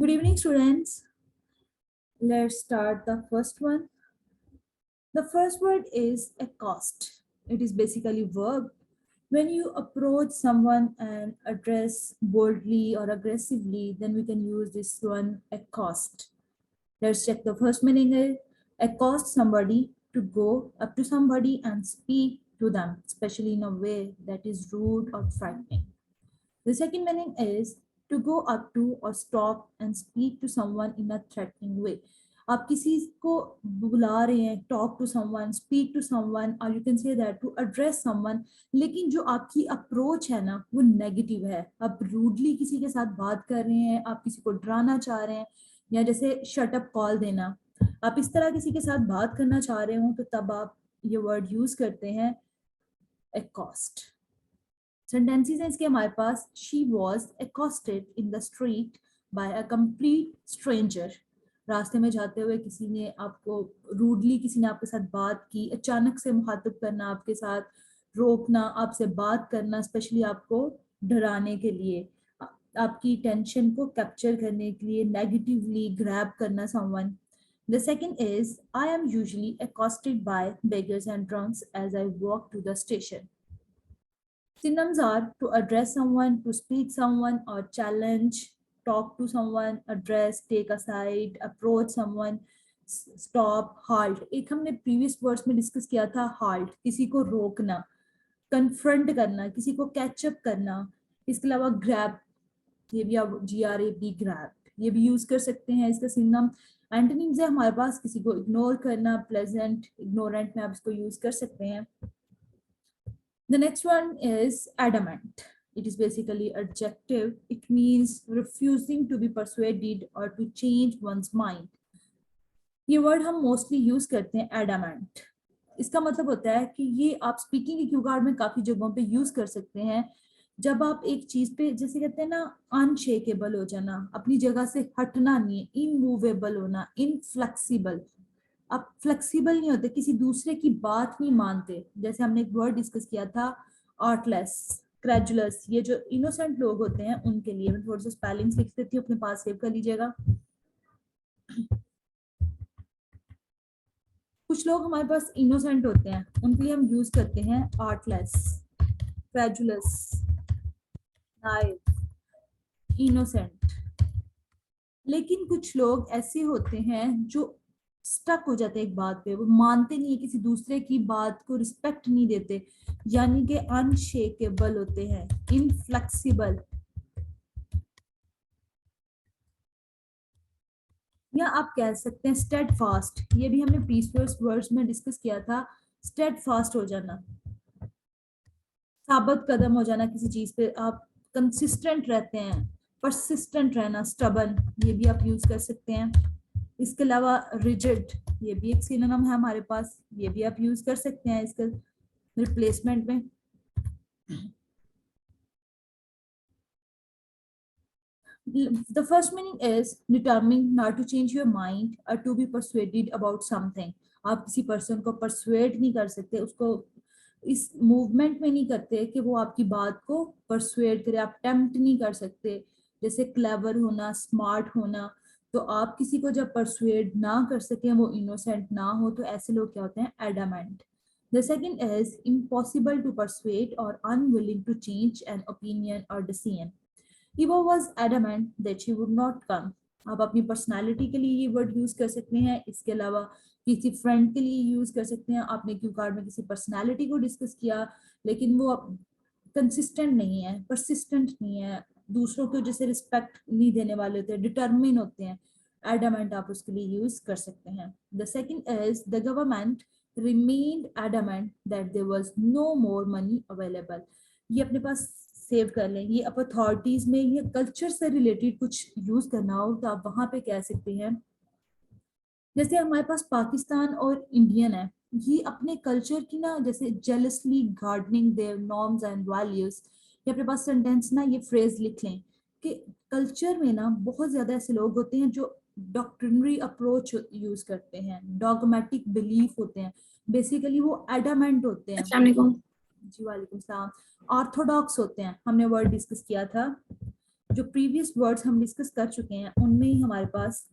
Good evening, students. Let's start the first one. The first word is accost. It is basically verb. When you approach someone and address boldly or aggressively, then we can use this one, accost. Let's check the first meaning is accost somebody, to go up to somebody and speak to them, especially in a way that is rude or frightening. The second meaning is to go up to or stop and speak to someone in a threatening way. आप किसी को बुला रहे हैं, talk to someone, speak to someone, or you can say that to address someone, लेकिन जो आपकी approach है ना वो negative है. आप rudely किसी के साथ बात कर रहे हैं, आप किसी को डराना चाह रहे हैं, या जैसे shut up call देना, आप इस तरह किसी के साथ बात करना चाह रहे हो तो तब आप ये word use करते हैं accost. Sentences हैं इसके हमारे पास. She was accosted in the street by a complete stranger. रास्ते में जाते हुए किसी ने आपको रूडली, किसी ने आपके साथ बात की, अचानक से मुखातिब करना, आपके साथ रोकना, आपसे बात करना, स्पेशली आपको डराने के लिए, आपकी टेंशन को कैप्चर करने के लिए, नेगेटिवली ग्रैब करना someone. The second is I am usually accosted by beggars and drunks as I walk to the station. Synonyms are to address someone, to speak someone or challenge, talk to someone, address, take aside, approach someone, stop, halt. एक हमने previous words में discuss किया था halt, किसी को रोकना, confront करना, किसी को catch up करना. इसके अलावा grab, ये भी आप grab, grab, ये भी use कर सकते हैं. इसका synonym antonyms है हमारे पास, किसी को ignore करना, pleasant, ignorant में आप इसको use कर सकते हैं. The next one is adamant. It is basically adjective. It means refusing to be persuaded or to change one's mind. ये word हम mostly use करते हैं adamant. इसका मतलब होता है कि ये आप speaking के cue card में काफी जगहों पे use कर सकते हैं. जब आप एक चीज पे, जैसे कहते हैं ना, unshakable हो जाना, अपनी जगह से हटना नहीं है, immovable होना, inflexible. आप फ्लेक्सिबल नहीं होते, किसी दूसरे की बात नहीं मानते. जैसे हमने एक वर्ड डिस्कस किया था आर्टलेस, क्रेजुलस, ये जो इनोसेंट लोग होते हैं उनके लिए. मैं थोड़ा सा स्पेलिंग्स लिख देती हूँ, अपने पास सेव कर लीजिएगा. कुछ लोग हमारे पास इनोसेंट होते हैं, उनके लिए हम यूज करते हैं आर्टलेस, क्रेजुलस, नाइव, इनोसेंट. लेकिन कुछ लोग ऐसे होते हैं जो स्टक हो जाते हैं एक बात पे, वो मानते नहीं है, किसी दूसरे की बात को रिस्पेक्ट नहीं देते, यानी कि अनशेकेबल होते हैं, इनफ्लेक्सिबल. या आप कह सकते हैं स्टेडफास्ट. ये भी हमने प्रीवियस वर्ड्स में डिस्कस किया था. स्टेडफास्ट हो जाना, साबित कदम हो जाना किसी चीज पे, आप कंसिस्टेंट रहते हैं, परसिस्टेंट रहना, स्टबन, ये भी आप यूज कर सकते हैं. इसके अलावा रिजिड, ये भी एक सिनोनिम है हमारे पास, ये भी आप यूज कर सकते हैं इसका रिप्लेसमेंट में. The first meaning is determined not to change your mind or to be persuaded about something. आप किसी पर्सन को परसुएड नहीं कर सकते, उसको इस मूवमेंट में नहीं करते कि वो आपकी बात को परसुएड करे, आप टेम्प्ट नहीं कर सकते. जैसे क्लेवर होना, स्मार्ट होना, तो आप किसी को जब परसुएड ना कर सके, वो इनोसेंट ना हो, तो ऐसे लोग क्या होते हैं, adamant. The second is impossible to persuade or unwilling to change an opinion or decision. Eva was adamant that she would not come. आप अपनी पर्सनालिटी के लिए ये वर्ड यूज कर सकते हैं. इसके अलावा किसी फ्रेंड के लिए यूज कर सकते हैं. आपने क्यू कार्ड में किसी पर्सनालिटी को डिस्कस किया, लेकिन वो कंसिस्टेंट नहीं है, परसिस्टेंट नहीं है, दूसरों को जैसे रिस्पेक्ट नहीं देने वाले होते हैं, डिटरमिन होते हैं, एडमेंट आप उसके लिए यूज कर सकते हैं. The second is the government remained adamant that there was no more money available. ये अपने पास सेव कर लें. ये आप अथॉरिटीज में ये कल्चर से रिलेटेड कुछ यूज करना हो तो आप वहां पे कह सकते हैं. जैसे हमारे पास पाकिस्तान और इंडियन है, ये अपने कल्चर की ना जैसे jealously guarding their norms and values. ये अपने पास सेंटेंस ना ये फ्रेज लिख लें कि कल्चर में ना बहुत ज्यादा ऐसे लोग होते हैं जो डॉक्ट्रिनरी अप्रोच यूज करते हैं, डॉगमेटिक बिलीफ होते हैं, बेसिकली वो एडामेंट होते हैं. अस्सलाम वालेकुम. जी वालेकुम सलाम. ऑर्थोडॉक्स होते हैं, हमने वर्ड डिस्कस किया था. जो प्रीवियस वर्ड्स हम डिस्कस कर चुके हैं उनमें ही हमारे पास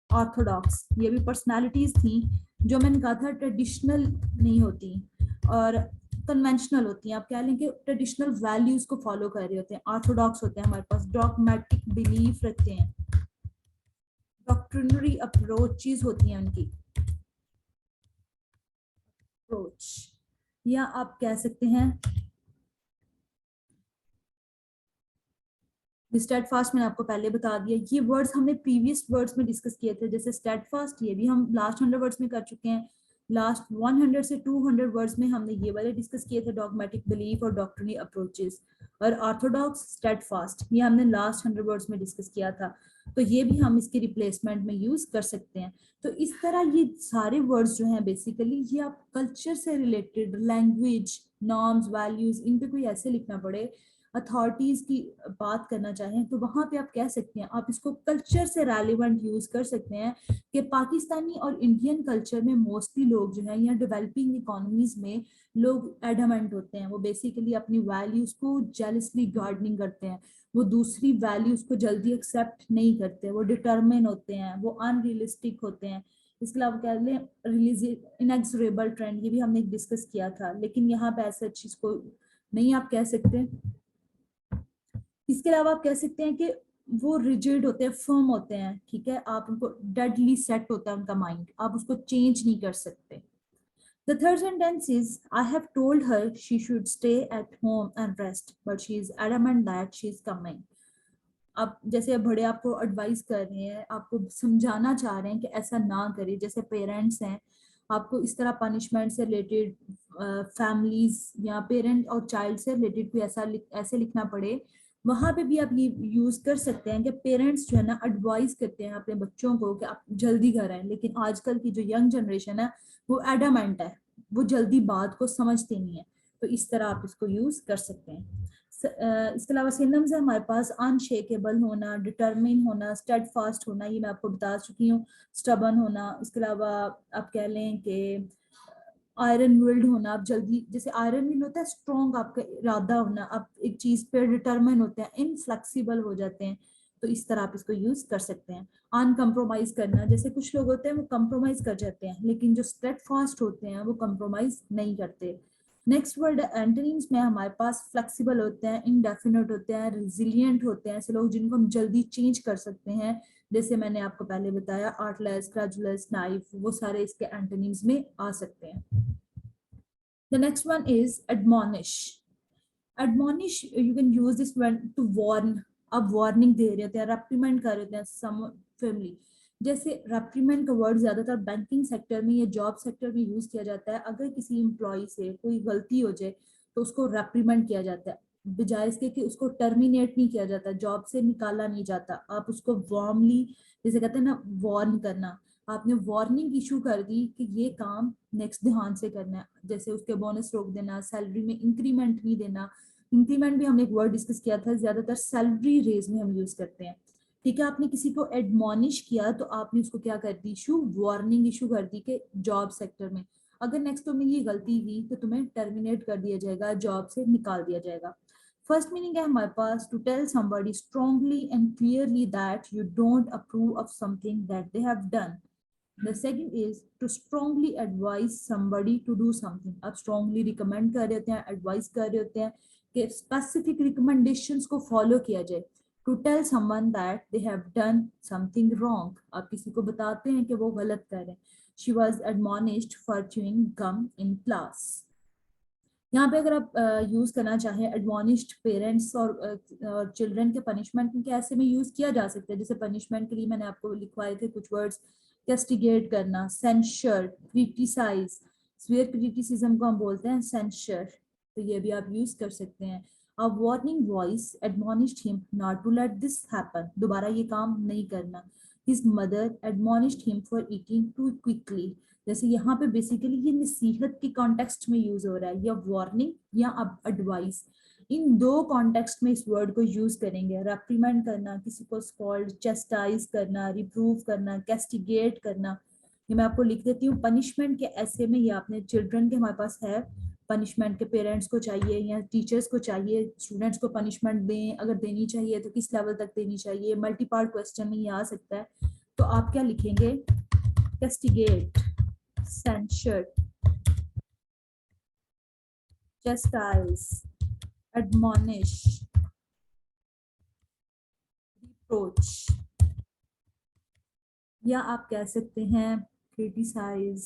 ऑर्थोडॉक्स, ये भी पर्सनालिटीज थी जो मैंने कहा था ट्रेडिशनल नहीं होती और कन्वेंशनल होती हैं। आप कह लें कि ट्रेडिशनल वैल्यूज को फॉलो कर रहे होते हैं। ऑर्थोडॉक्स होते हैं हमारे पास, डॉगमेटिक बिलीफ रखते हैं, डॉक्ट्रिनरी अप्रोचेस होती हैं उनकी अप्रोच, या आप कह सकते हैं स्टेडफास्ट। मैंने आपको पहले बता दिया, ये वर्ड्स हमने प्रीवियस वर्ड्स में डिस्कस किए थे, जैसे स्टेडफास्ट ये भी हम लास्ट 100 वर्ड्स में कर चुके हैं। लास्ट 100 से 200 वर्ड्स में हमने ये वाले डिस्कस किए थे, डॉगमेटिक बिलीफ और डॉक्ट्रिनरी अप्रोचेस। और ऑर्थोडॉक्स, स्टेडफास्ट ये हमने लास्ट 100 वर्ड्स में डिस्कस किया था, तो ये भी हम इसके रिप्लेसमेंट में यूज कर सकते हैं। तो इस तरह ये सारे वर्ड्स जो हैं बेसिकली ये आप कल्चर से रिलेटेड, लैंग्वेज, नॉर्म्स, वैल्यूज, इन पे कोई ऐसे लिखना पड़े, अथॉरिटीज की बात करना चाहें तो वहां पे आप कह सकते हैं, आप इसको कल्चर से रेलिवेंट यूज कर सकते हैं कि पाकिस्तानी और इंडियन कल्चर में मोस्टली लोग जो है या डेवलपिंग इकोनॉमीज में लोग एडमेंट होते हैं, वो बेसिकली अपनी वैल्यूज को जेलसली गार्डनिंग करते हैं, वो दूसरी वैल्यूज को जल्दी एक्सेप्ट नहीं करते, वो डिटर्मिन होते हैं, वो अनरियलिस्टिक होते हैं। इसके अलावा कह लें इनएक्सोरेबल ट्रेंड, ये भी हमने डिस्कस किया था, लेकिन यहाँ पे ऐसा चीज को नहीं आप कह सकते। इसके अलावा आप कह सकते हैं कि वो रिजिड होते हैं, फर्म होते हैं, ठीक है, आप उनको डेडली सेट होता है उनका माइंड, आप उसको चेंज नहीं कर सकते। The third sentence is, I have told her she should stay at home and rest, but she is adamant that she is coming. अब जैसे बड़े आपको एडवाइस कर रहे हैं, आपको समझाना चाह रहे हैं कि ऐसा ना करें, जैसे पेरेंट्स हैं, आपको इस तरह पनिशमेंट से रिलेटेड, फैमिलीज या पेरेंट और चाइल्ड से रिलेटेड कोई ऐसे लिखना पड़े, वहां पे भी आप ये यूज कर सकते हैं कि पेरेंट्स जो है ना एडवाइस करते हैं अपने बच्चों को कि आप जल्दी घर आए, लेकिन आजकल की जो यंग जनरेशन है वो एडामेंट है, वो जल्दी बात को समझते नहीं है, तो इस तरह आप इसको यूज कर सकते हैं। इसके अलावा सिनम्स है हमारे पास, अनशेकेबल होना, डिटरमिन होना, स्टेडफास्ट होना, ये मैं आपको बता चुकी हूँ, स्टबन होना। इसके अलावा आप कह लें कि आयरन विल्ड होना, आप जल्दी, जैसे आयरन विल्ड होता है स्ट्रॉन्ग, आपका इरादा होना, आप एक चीज पे डिटरमिन होते हैं, इनफ्लेक्सिबल हो जाते हैं, तो इस तरह आप इसको यूज कर सकते हैं। अनकम्प्रोमाइज करना, जैसे कुछ लोग होते हैं वो कंप्रोमाइज कर जाते हैं, लेकिन जो स्टेडफास्ट होते हैं वो कंप्रोमाइज नहीं करते। नेक्स्ट वर्ड एंटोनिम्स में हमारे पास फ्लेक्सिबल होते हैं, इनडेफिनेट होते हैं, रिजिलियंट होते हैं, ऐसे लोग जिनको हम जल्दी चेंज कर सकते हैं, जैसे मैंने आपको पहले बताया आर्टलेस, ग्रेजुलस, नाइफ, वो सारे इसके एंटोनिम्स में आ सकते हैं। The next one is admonish. Admonish, you can use this when to warn, आप वार्निंग दे रहे होते हैं, रेप्रीमेंड कर रहे होते हैं सम फैमिली। जैसे रेप्रीमेंड का वर्ड ज्यादातर बैंकिंग सेक्टर में या जॉब सेक्टर में यूज किया जाता है, अगर किसी एम्प्लॉय से कोई गलती हो जाए तो उसको रेप्रीमेंड किया जाता है, बजाय इसके कि उसको टर्मिनेट नहीं किया जाता, जॉब से निकाला नहीं जाता, आप उसको वार्मली, जैसे कहते हैं ना वार्न करना, आपने वार्निंग इशू कर दी कि ये काम नेक्स्ट ध्यान से करना है, जैसे उसके बोनस रोक देना, सैलरी में इंक्रीमेंट नहीं देना। इंक्रीमेंट भी हमने एक वर्ड डिस्कस किया था, ज्यादातर सैलरी रेज में हम यूज करते हैं, ठीक है। आपने किसी को एडमॉनिश किया तो आपने उसको क्या कर दी, इशू, वार्निंग इशू कर दी कि जॉब सेक्टर में अगर नेक्स्ट तुम्हें ये गलती की तो तुम्हें टर्मिनेट कर दिया जाएगा, जॉब से निकाल दिया जाएगा। फर्स्ट मीनिंग है हमारे पास, to tell somebody strongly and clearly that you don't approve of something that they have done. The second is to strongly advise somebody to do something. आप strongly recommend कर रहे होते हैं, advise कर रहे होते हैं कि specific recommendations को follow किया जाए। To tell someone that they have done something wrong. आप किसी को बताते हैं कि वो गलत कर रहे हैं। She was admonished for chewing gum in class. यहाँ पे अगर आप यूज करना चाहें एडमॉनिश्ड पेरेंट्स और चिल्ड्रन के पनिशमेंट के ऐसे में यूज किया जा सकता है, जैसे पनिशमेंट के लिए मैंने आपको लिखवाए थे कुछ वर्ड्स, कैस्टिगेट करना, सेंशर, क्रिटिसाइज, स्वेयर क्रिटिसिज्म को हम बोलते हैं सेंशर, तो ये भी आप यूज कर सकते हैं। A warning voice admonished him not to let this happen, दोबारा ये काम नहीं करना। His mother admonished him for eating too quickly, जैसे यहाँ पे बेसिकली ये नसीहत के कॉन्टेक्स्ट में यूज हो रहा है, या वार्निंग या एडवाइस, इन दो कॉन्टेक्स्ट में इस वर्ड को यूज करेंगे। रेप्रीमेंड करना, किसी को स्कॉल्ड, चेस्टाइज करना, रिप्रूव करना, कैस्टिगेट करना, ये मैं आपको लिख देती हूँ। पनिशमेंट के ऐसे में ये आपने चिल्ड्रन के हमारे पास है पनिशमेंट के पेरेंट्स को चाहिए या टीचर्स को चाहिए स्टूडेंट्स को पनिशमेंट दें, अगर देनी चाहिए तो किस लेवल तक देनी चाहिए, मल्टी पार्ट क्वेश्चन में ये आ सकता है। तो आप क्या लिखेंगे, कैस्टिगेट, सेंशर, chastise, admonish, reproach, या आप कह सकते हैं criticize।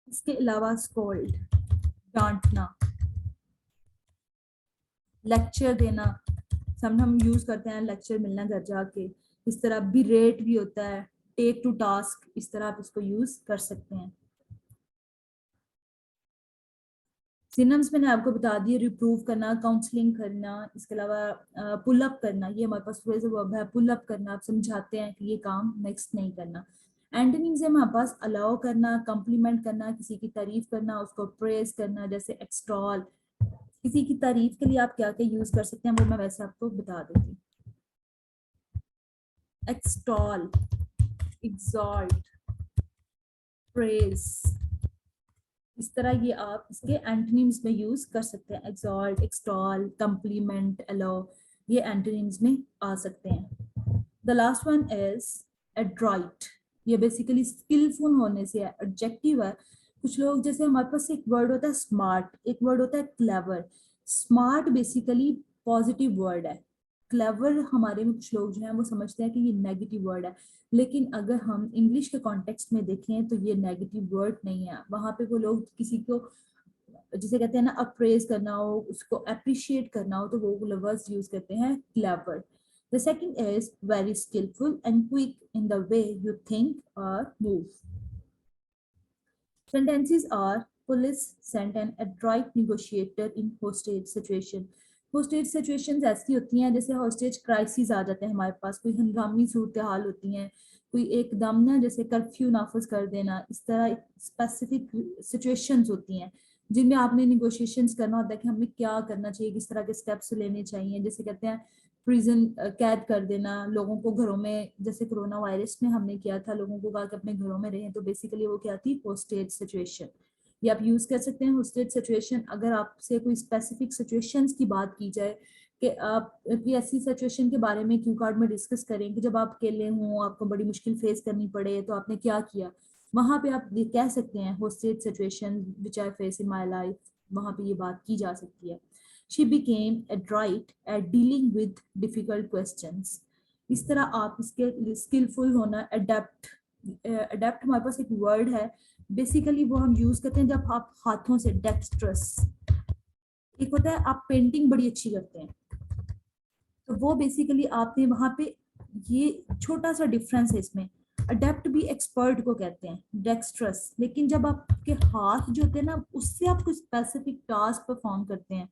इसके अलावा scold, डांटना, लेक्चर देना, सब हम यूज करते हैं लेक्चर मिलना घर जाके, इस तरह बिरेट भी होता है, टेक टू टास्क, इस तरह आप इसको यूज कर सकते हैं। सिनम्स मैंने आपको बता दिए, रिप्रूव करना, काउंसलिंग करना, इसके अलावा पुल अप करना, ये हमारे पास फ्रेज वर्ब है, पुल अप करना, आप समझाते हैं कि ये काम नेक्स्ट नहीं करना। एंटोनिम्स है हमारे पास अलाउ करना, कम्प्लीमेंट करना, किसी की तारीफ करना, उसको प्रेज करना, जैसे एक्सटॉल। किसी की तारीफ के लिए आप क्या क्या यूज कर सकते हैं वो मैं वैसे आपको बता देती हूँ। एक्सटॉल, एग्जॉल्ट, प्रेज, इस तरह ये आप इसके एंटोनिम्स में यूज कर सकते हैं। एक्सॉल्ट, एक्सटॉल, कम्प्लीमेंट, अलाउ, ये एंटोनिम्स में आ सकते हैं। द लास्ट वन इज एड्राइट, ये बेसिकली स्किलफुल होने से है, एडजेक्टिव है। कुछ लोग जैसे हमारे पास एक वर्ड होता है स्मार्ट, एक वर्ड होता है clever. Smart basically positive word है, क्लेवर हमारे में कुछ लोग जो हैं वो समझते हैं कि ये नेगेटिव वर्ड है, लेकिन अगर हम इंग्लिश के कॉन्टेक्स्ट में देखें तो ये नेगेटिव वर्ड नहीं है। वहां पे वो लोग किसी को जिसे कहते हैं ना अप्रेज करना हो, उसको अप्रिशिएट करना हो, तो वो लवर्स यूज करते हैं clever. The second is very skillful and quick in the way you think or move. Sentences are police sent an adroit negotiator in hostage situation. hostage situations ऐसी होती हैं जैसे hostage crises आ जाते हैं हमारे पास, कोई हंगामी सूरत हाल होती हैं, कोई एकदम ना जैसे कर्फ्यू नाफिज कर देना, इस तरह स्पेसिफिक सिचुएशंस होती हैं जिनमें आपने निगोशिएशंस करना होता है कि हमें क्या करना चाहिए, किस तरह के स्टेप्स लेने चाहिए। जैसे कहते हैं प्रिजन कैद कर देना, लोगों को घरों में, जैसे कोरोना वायरस में हमने किया था, लोगों को कहा कि अपने घरों में रहें, तो बेसिकली वो क्या थी, होस्टेज सिचुएशन। ये आप यूज कर सकते हैं होस्टेज सिचुएशन। अगर आपसे कोई स्पेसिफिक सिचुएशंस की बात की जाए कि आप कोई ऐसी सिचुएशन के बारे में क्यू कार्ड में डिस्कस करें कि जब आप अकेले हों, आपको बड़ी मुश्किल फेस करनी पड़े, तो आपने क्या किया, वहां पे आप ये कह सकते हैं hostage situation which I face in my life, वहां पे ये बात की जा सकती है। She became adroit at dealing with difficult questions. इस तरह आप इसके स्किलफुल होना, अडेप्ट, अडेप्ट हमारे पास एक वर्ड है, बेसिकली वो हम यूज करते हैं जब आप हाथों से, डेक्स्ट्रस। एक होता है आप पेंटिंग बड़ी अच्छी करते हैं, तो वो बेसिकली आपने वहां पे, ये छोटा सा डिफरेंस है इसमें। अडेप्ट भी एक्सपर्ट को कहते हैं, डेक्स्ट्रस, लेकिन जब आपके हाथ जो होते हैं ना, उससे आप कुछ स्पेसिफिक टास्क परफॉर्म करते हैं।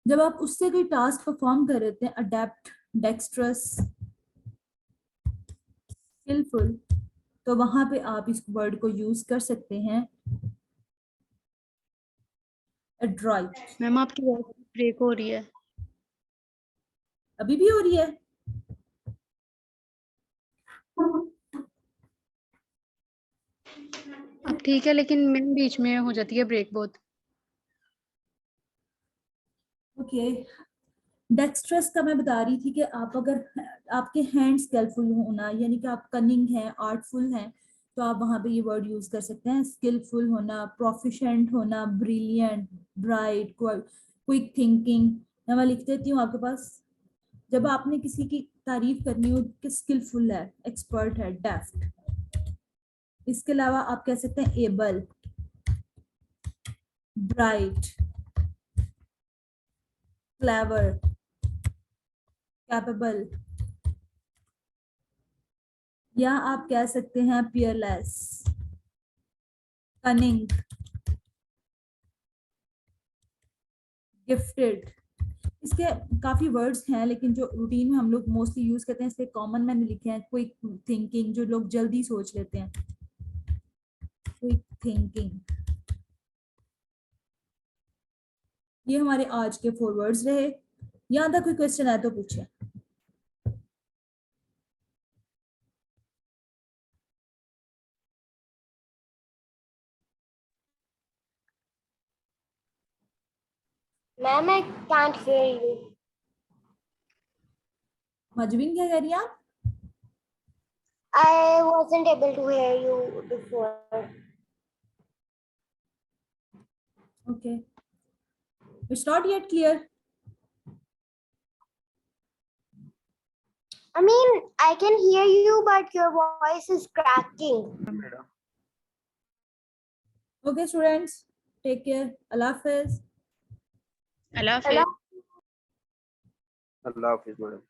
जब आप उससे कोई टास्क परफॉर्म कर रहे थे, अडेप्ट, डेक्स्ट्रस, स्किलफुल, तो वहां पे आप इस वर्ड को यूज कर सकते हैं, एड्राइट। मैम आपकी वॉइस ब्रेक हो रही है। अभी भी हो रही है? अब ठीक है, लेकिन मैम बीच में हो जाती है ब्रेक बहुत। ओके, डेक्स्ट्रस का मैं बता रही थी कि आप अगर आपके हैंड स्किलफुल होना, यानी कि आप कनिंग हैं, आर्टफुल हैं, तो आप वहां पे ये वर्ड यूज कर सकते हैं। स्किलफुल होना, प्रोफिशेंट होना, ब्रिलियंट, ब्राइट, क्विक थिंकिंग। मैं लिख देती हूँ आपके पास। जब आपने किसी की तारीफ करनी हो कि स्किलफुल है, एक्सपर्ट है, डेफ्ट। इसके अलावा आप कह सकते हैं एबल, ब्राइट, क्लेवर, कैपेबल, या आप कह सकते हैं पियरलेस, कनिंग, गिफ्टेड। इसके काफी वर्ड्स हैं, लेकिन जो रूटीन में हम लोग मोस्टली यूज करते हैं, इसलिए कॉमन मैंने लिखे हैं। क्विक थिंकिंग, जो लोग जल्दी सोच लेते हैं, क्विक थिंकिंग। ये हमारे आज के 4 वर्ड्स रहे। यहाँ तक कोई क्वेश्चन है तो पूछिए। Ma'am, I can't hear you. मजबिन क्या कह रही हैं आप? I wasn't able to hear you before. Okay. It's not yet clear. I mean, I can hear you, but your voice is cracking. Okay, students, take care. Allah Hafiz. Allah Hafiz. Hello? Allah Hafiz, madam.